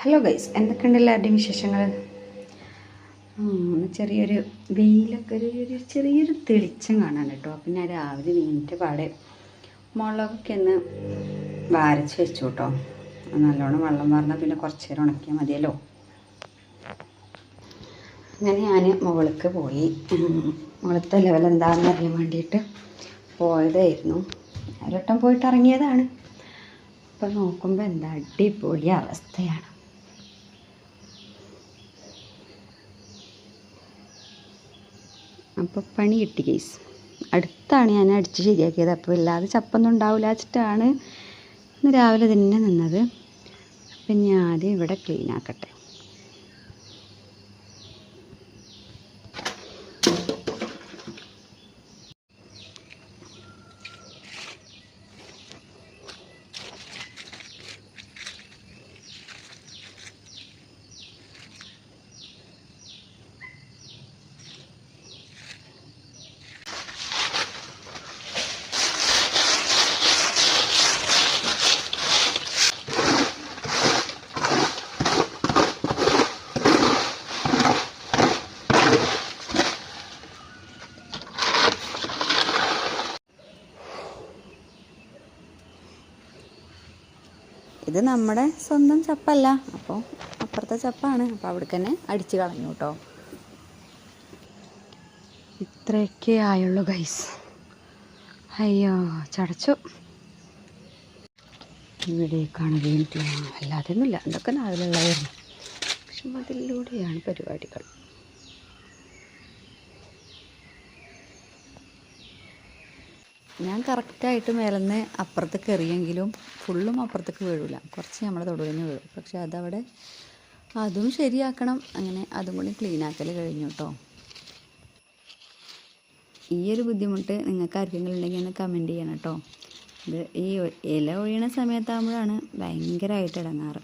Hello guys, എന്തൊക്കെയുണ്ട് എല്ലാവരുടെയും വിശേഷങ്ങൾ? ചെറിയൊരു വെയിലൊക്കെ ഒരു ചെറിയൊരു തെളിച്ചം കാണാൻ കേട്ടോ. അപ്പം ഞാൻ രാവിലെ നീറ്റ് പാടെ മുളകൊക്കെ ഒന്ന് വാരച്ച് വെച്ചു കേട്ടോ. നല്ലോണം വെള്ളം വാർന്നാൽ പിന്നെ കുറച്ച് നേരം ഉണക്കിയാൽ മതിയല്ലോ. അങ്ങനെ ഞാൻ മുകൾക്ക് പോയി. മുകളത്തെ ലെവൽ എന്താണെന്ന് അറിയാൻ വേണ്ടിയിട്ട് പോയതായിരുന്നു. ഒരട്ടം പോയിട്ട് ഇറങ്ങിയതാണ്. അപ്പം നോക്കുമ്പോൾ എന്താ അടിപൊളി അവസ്ഥയാണ്. അപ്പോൾ പണി കിട്ടി ഗൈസ്. അടുത്താണ് ഞാൻ അടിച്ച് ശരിയാക്കിയത്. അപ്പോൾ ഇല്ലാതെ ചപ്പൊന്നും ഉണ്ടാവില്ല വെച്ചിട്ടാണ് ഇന്ന് രാവിലെ തന്നെ നിന്നത്. അപ്പം ഞാൻ ആദ്യം ഇവിടെ ക്ലീൻ ആക്കട്ടെ. ഇത് നമ്മുടെ സ്വന്തം ചപ്പല്ല, അപ്പോൾ അപ്പുറത്തെ ചപ്പാണ്. അപ്പോൾ അവിടേക്ക് തന്നെ അടിച്ച് കളഞ്ഞു കേട്ടോ. ഇത്രയൊക്കെ ആയുള്ളൂ ഗൈസ്. അയ്യോ ചടച്ചു. ഇവിടേക്കാണ് വീണിട്ട് അല്ലാതെയൊന്നുമില്ല. എന്തൊക്കെ നാവിലുള്ളതായിരുന്നു. പക്ഷെ അതിലൂടെയാണ് പരിപാടികൾ. ഞാൻ കറക്റ്റായിട്ട് മേലെന്ന് അപ്പുറത്തേക്ക് എറിയെങ്കിലും ഫുള്ളും അപ്പുറത്തേക്ക് വീഴില്ല. കുറച്ച് നമ്മുടെ തൊടുവിന് വീഴും. പക്ഷെ അതവിടെ അതും ശരിയാക്കണം. അങ്ങനെ അതും കൂടി ക്ലീനാക്കൽ കഴിഞ്ഞു കേട്ടോ. ഈ ഒരു ബുദ്ധിമുട്ട് നിങ്ങൾക്ക് ആർക്കെങ്കിലും ഉണ്ടെങ്കിൽ ഒന്ന് കമൻറ്റ് ചെയ്യണം കേട്ടോ. ഇത് ഈ ഇല ഒഴിയണ സമയത്താകുമ്പോഴാണ് ഭയങ്കരമായിട്ട് ഇടങ്ങാറ്.